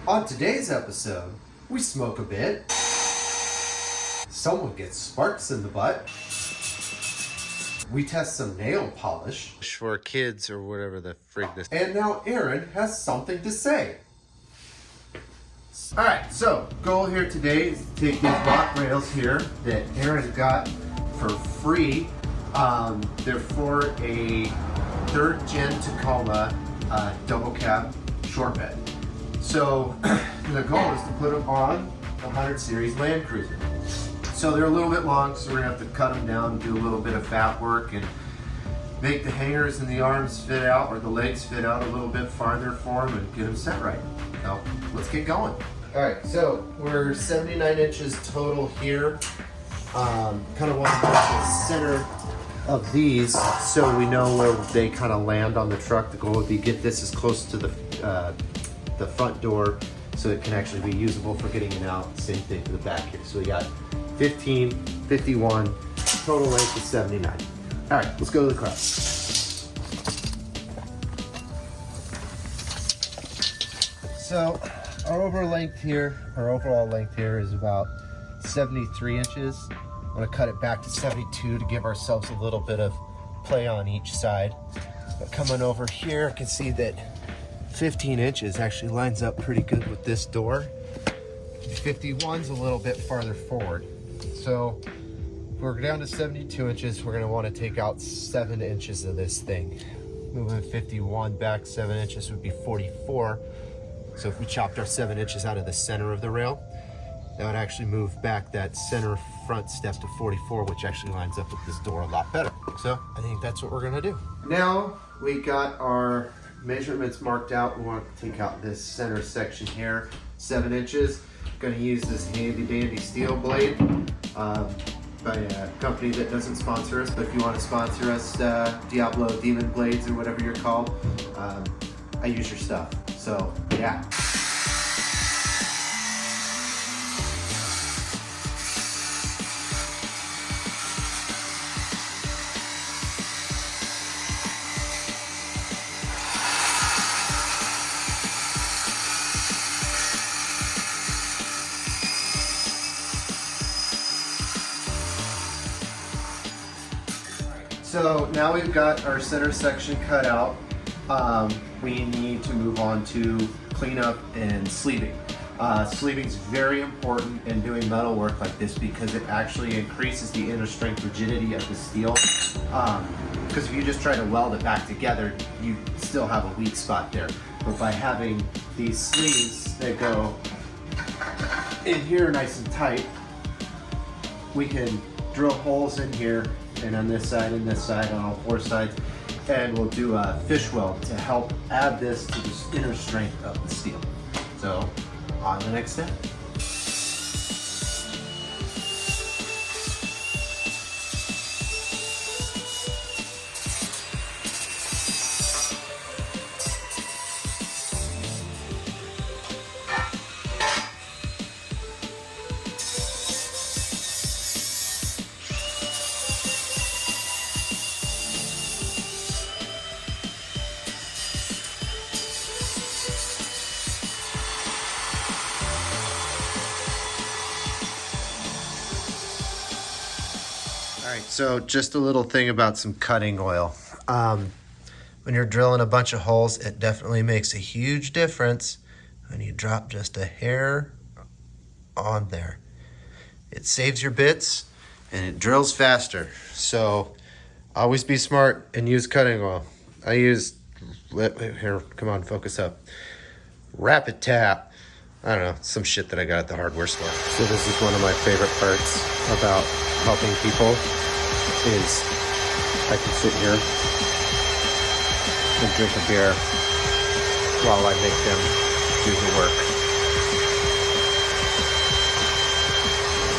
On today's episode, we smoke a bit, someone gets sparks in the butt, we test some nail polish, for kids or whatever the frig this. and now Aaron has something to say. Alright, so goal here today is to take these rock rails here that Aaron got for free. They're for a 3rd gen Tacoma double cab short bed. So the goal is to put them on the 100 series Land Cruiser. So they're a little bit long, so we're gonna have to cut them down, do a little bit of fat work, and make the hangers and the arms fit out, or the legs fit out a little bit farther for them, and get them set right. So let's get going. All right, so we're 79 inches total here. Kind of want to go to the center of these so we know where they kind of land on the truck. The goal would be get this as close to the front door so it can actually be usable for getting in and out. Same thing for the back here. So we got 15, 51, total length is 79. All right, let's go to the car. So our overall length here is about 73 inches. I'm gonna cut it back to 72 to give ourselves a little bit of play on each side. But coming over here, I can see that 15 inches actually lines up pretty good with this door. 51's a little bit farther forward. So if we're down to 72 inches, we're gonna wanna take out 7 inches of this thing. Moving 51 back 7 inches would be 44. So if we chopped our 7 inches out of the center of the rail, that would actually move back that center front step to 44, which actually lines up with this door a lot better. So I think that's what we're gonna do. Now we got our measurements marked out. We want to take out this center section here, 7 inches. Gonna use this handy dandy steel blade by a company that doesn't sponsor us, but if you want to sponsor us, Diablo Demon Blades or whatever you're called, I use your stuff. So yeah. So now we've got our center section cut out. We need to move on to cleanup and sleeving. Sleeving is very important in doing metal work like this because it actually increases the inner strength rigidity of the steel. Because if you just try to weld it back together, you still have a weak spot there. But by having these sleeves that go in here nice and tight, we can drill holes in here and on this side and this side on all 4 sides, and we'll do a fish weld to help add this to the inner strength of the steel. So on the next step. Alright, so just a little thing about some cutting oil. When you're drilling a bunch of holes, it definitely makes a huge difference when you drop just a hair on there. It saves your bits and it drills faster. So always be smart and use cutting oil. I use, here, come on, focus up. Rapid Tap. I don't know, some shit that I got at the hardware store. So this is one of my favorite parts about helping people is I can sit here and drink a beer while I make them do the work.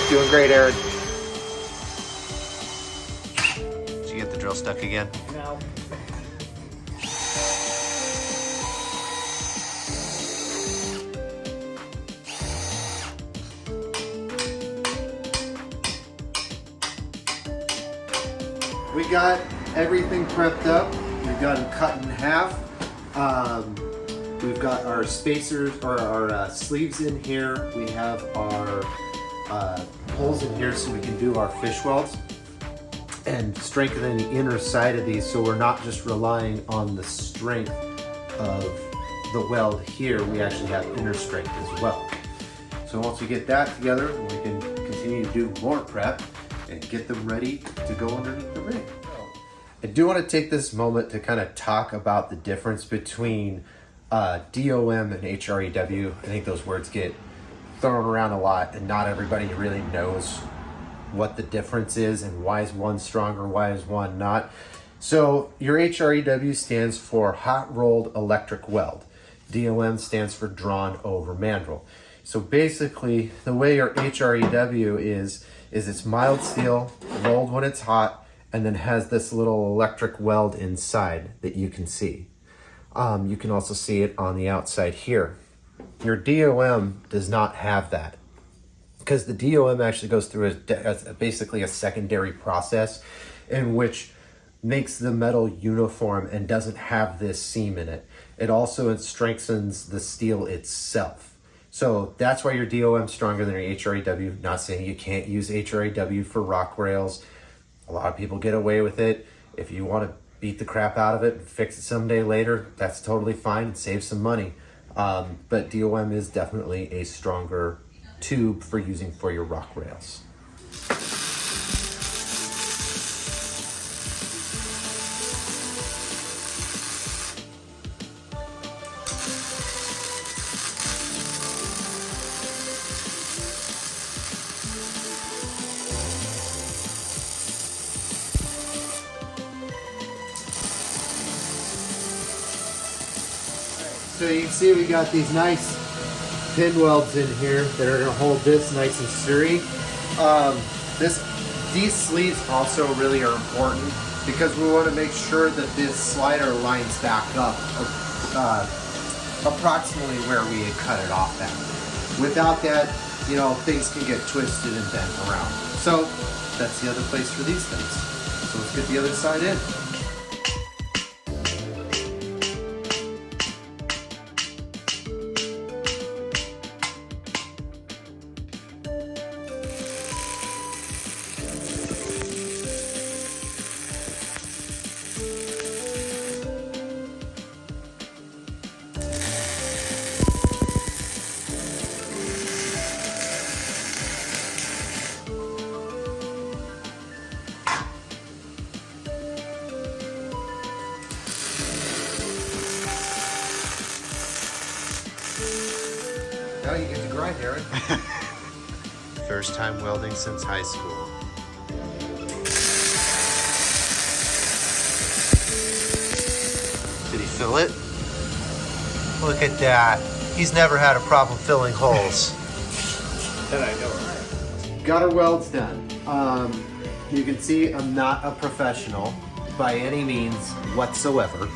Doing great, Aaron. Did you get the drill stuck again? No. We got everything prepped up. We've got them cut in half. We've got our spacers or our sleeves in here. We have our holes in here so we can do our fish welds and strengthen the inner side of these, so we're not just relying on the strength of the weld here. We actually have inner strength as well. So once we get that together, we can continue to do more prep and get them ready to go underneath the rig. I do want to take this moment to kind of talk about the difference between DOM and HREW. I think those words get thrown around a lot and not everybody really knows what the difference is and why is one stronger, why is one not. So your HREW stands for hot rolled electric weld. DOM stands for drawn over mandrel. So basically the way your HREW is it's mild steel, rolled when it's hot, and then has this little electric weld inside that you can see. You can also see it on the outside here. Your DOM does not have that, because the DOM actually goes through basically a secondary process in which makes the metal uniform and doesn't have this seam in it. It also strengthens the steel itself. So that's why your DOM is stronger than your HREW. Not saying you can't use HREW for rock rails. A lot of people get away with it. If you want to beat the crap out of it and fix it someday later, that's totally fine and save some money. But DOM is definitely a stronger tube for using for your rock rails. So you can see we got these nice pin welds in here that are going to hold this nice and sturdy. These sleeves also really are important because we want to make sure that this slider lines back up approximately where we had cut it off at. Without that, you know, things can get twisted and bent around. So that's the other place for these things. So let's get the other side in. Now you get to grind, Aaron. First time welding since high school. Did he fill it? Look at that. He's never had a problem filling holes. That I know, right? Got our welds done. You can see I'm not a professional by any means whatsoever,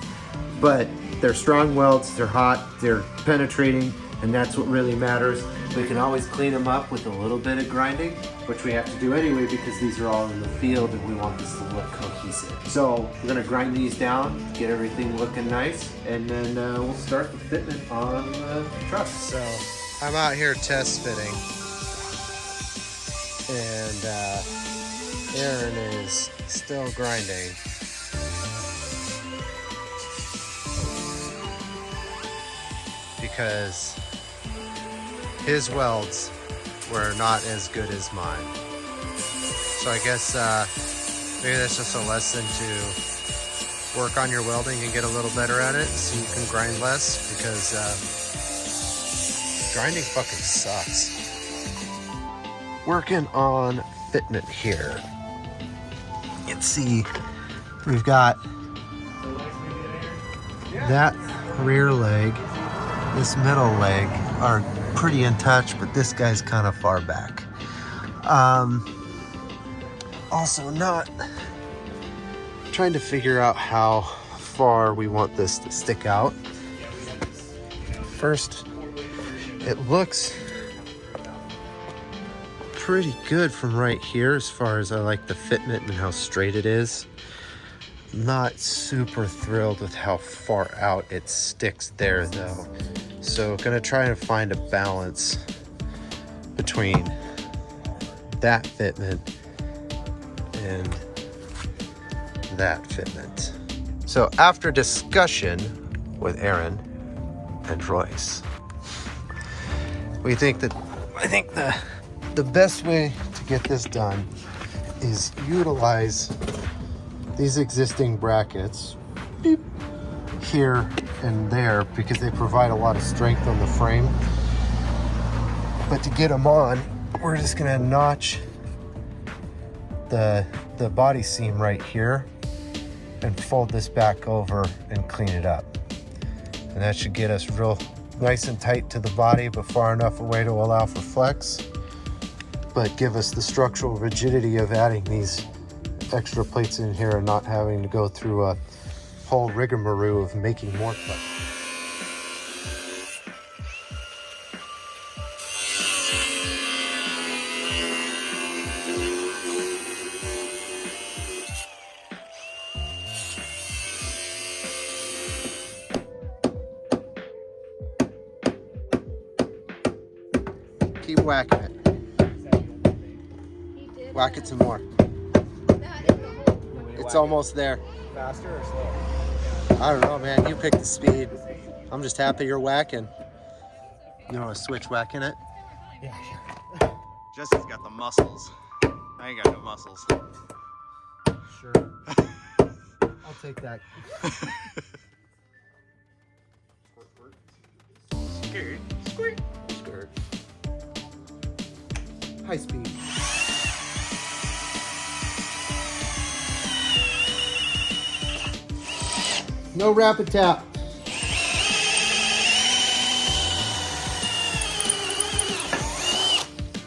but they're strong welds, they're hot, they're penetrating, and that's what really matters. We can always clean them up with a little bit of grinding, which we have to do anyway because these are all in the field and we want this to look cohesive. So we're gonna grind these down, get everything looking nice, and then we'll start the fitment on the truck. So I'm out here test fitting, and Aaron is still grinding. Because his welds were not as good as mine. So I guess maybe that's just a lesson to work on your welding and get a little better at it so you can grind less, because grinding fucking sucks. Working on fitment here. You can see we've got that rear leg, this middle leg are pretty in touch, but this guy's kind of far back. Also not trying to figure out how far we want this to stick out. First, it looks pretty good from right here as far as I like the fitment and how straight it is. Not super thrilled with how far out it sticks there though. So gonna try and find a balance between that fitment and that fitment. So after discussion with Aaron and Royce, I think the best way to get this done is utilize these existing brackets beep, here and there because they provide a lot of strength on the frame. But to get them on, we're just gonna notch the body seam right here and fold this back over and clean it up. And that should get us real nice and tight to the body, but far enough away to allow for flex, but give us the structural rigidity of adding these extra plates in here and not having to go through a whole rigmarole of making more plates. Keep whacking it. Whack it some more. It's almost there. Faster or slower? I don't know, man. You pick the speed. I'm just happy you're whacking. You want to switch whacking it? Yeah, sure. Jesse's got the muscles. I ain't got no muscles. Sure. I'll take that. Scared. Squirt. Skirt. High speed. No rapid tap.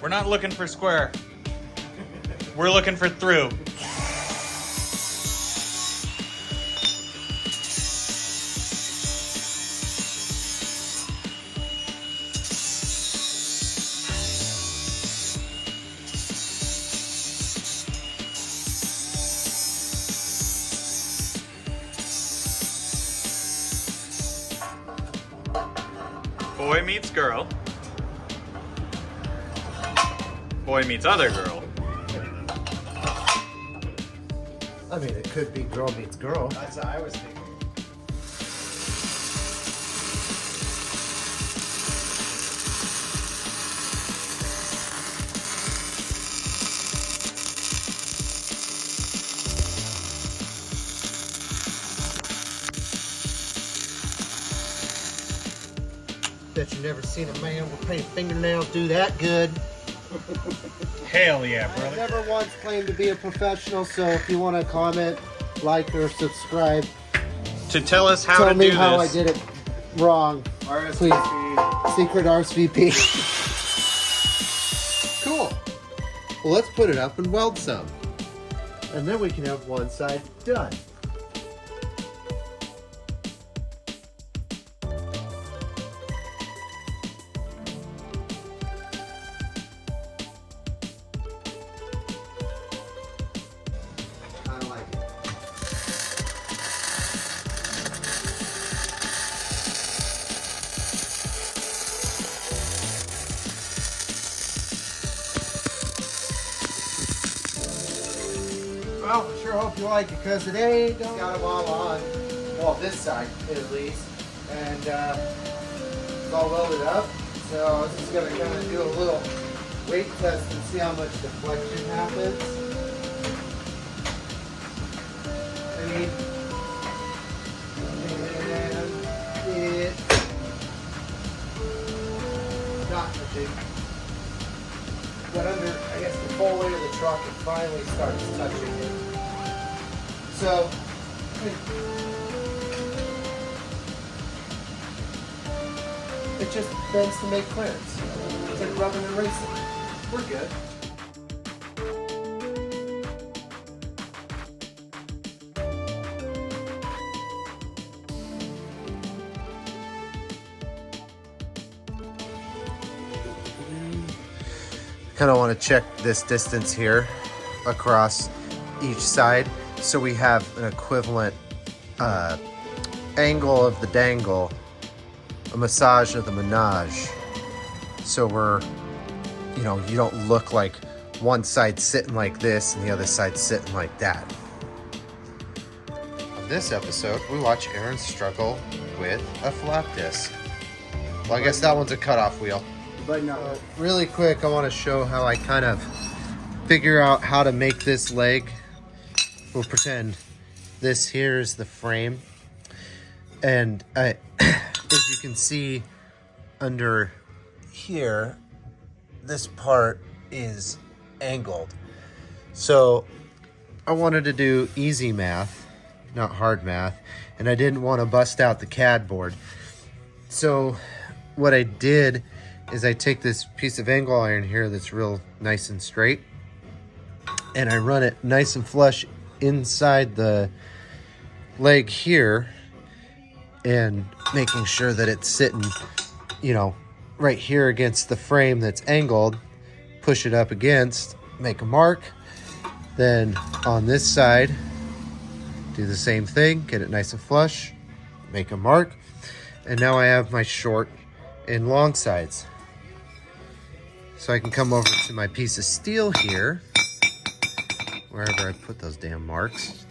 We're not looking for square. We're looking for through. Boy meets girl. Boy meets other girl. I mean, it could be girl meets girl. That's what I was thinking. Bet you never seen a man with painted fingernails do that good. Hell yeah, I brother. never once claimed to be a professional, so if you want to comment, like, or subscribe, To tell us how tell to me do how this. I did it wrong. RSVP. Secret RSVP. Cool. Well, let's put it up and weld some. And then we can have one side done. I like it. Well, I sure hope you like it, because today got them all on. Well, this side at least. And it's all welded up. So I was just going to kind of do a little weight test and see how much deflection happens. And it's not a big. But under, I guess, the full weight of the truck, it finally starts touching it. So, it just bends to make clearance. It's like rubbing and racing. We're good. Kind of want to check this distance here across each side. so we have an equivalent angle of the dangle, a massage of the menage. So we're, you know, you don't look like one side sitting like this and the other side sitting like that. On this episode, we watch Aaron struggle with a flap disc. Well, I guess that one's a cutoff wheel. But no. Really quick, I want to show how I kind of figure out how to make this leg. We'll pretend this here is the frame. And as you can see under here, this part is angled. So I wanted to do easy math, not hard math, and I didn't want to bust out the CAD board. So what I did is I take this piece of angle iron here that's real nice and straight, and I run it nice and flush inside the leg here, and making sure that it's sitting, you know, right here against the frame that's angled. Push it up against, make a mark. Then on this side, do the same thing, get it nice and flush, make a mark. And now I have my short and long sides. So I can come over to my piece of steel here, wherever I put those damn marks.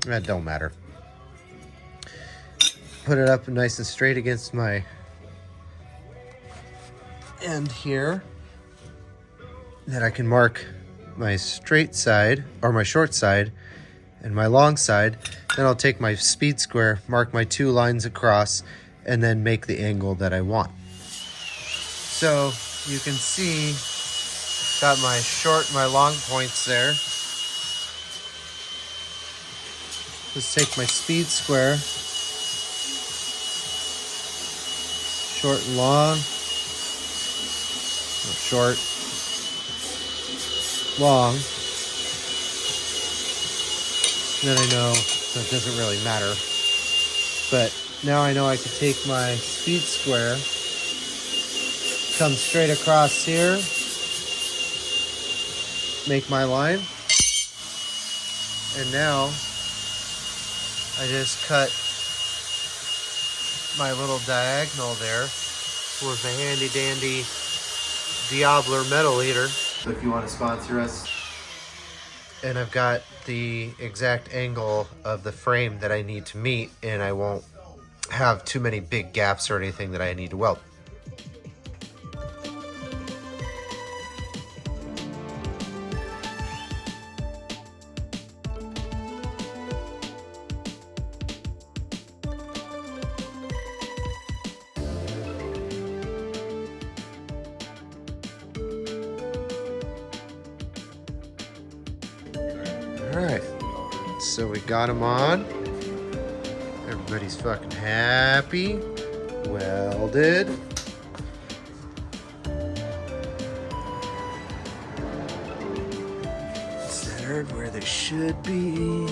That don't matter. Put it up nice and straight against my end here. Then I can mark my straight side, or my short side, and my long side. Then I'll take my speed square, mark my 2 lines across, and then make the angle that I want. So you can see, got my short and my long points there. Let's take my speed square, short and long, short, long. Then I know, so it doesn't really matter. But now I know I can take my speed square, come straight across here, make my line, and now I just cut my little diagonal there with a handy dandy Diabler metal heater. If you want to sponsor us. And I've got the exact angle of the frame that I need to meet, and I won't have too many big gaps or anything that I need to weld. Alright, so we got them on. Everybody's fucking happy. Welded. Centered where they should be.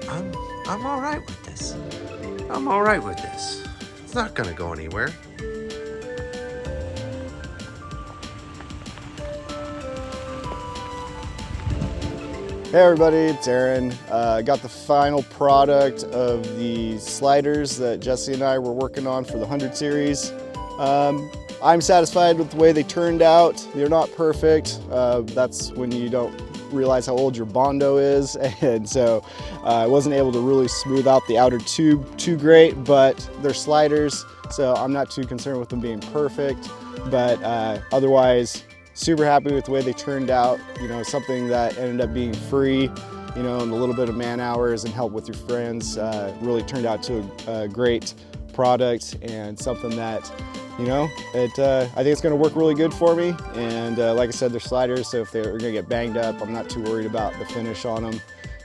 I'm alright with this. I'm alright with this. It's not gonna go anywhere. Hey everybody, it's Aaron. Got the final product of the sliders that Jesse and I were working on for the 100 series. I'm satisfied with the way they turned out. They're not perfect. That's when you don't realize how old your Bondo is, and so I wasn't able to really smooth out the outer tube too great, but they're sliders, so I'm not too concerned with them being perfect. But otherwise, super happy with the way they turned out. You know, something that ended up being free, you know, and a little bit of man hours and help with your friends really turned out to a great product, and something that, you know, I think it's going to work really good for me. And like I said, they're sliders, so if they're going to get banged up, I'm not too worried about the finish on them.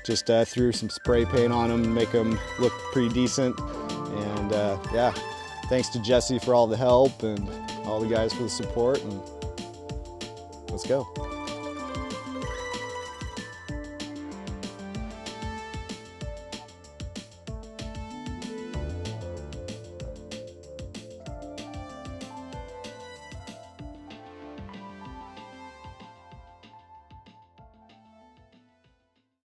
Just threw some spray paint on them, make them look pretty decent. And yeah, thanks to Jesse for all the help and all the guys for the support. And let's go.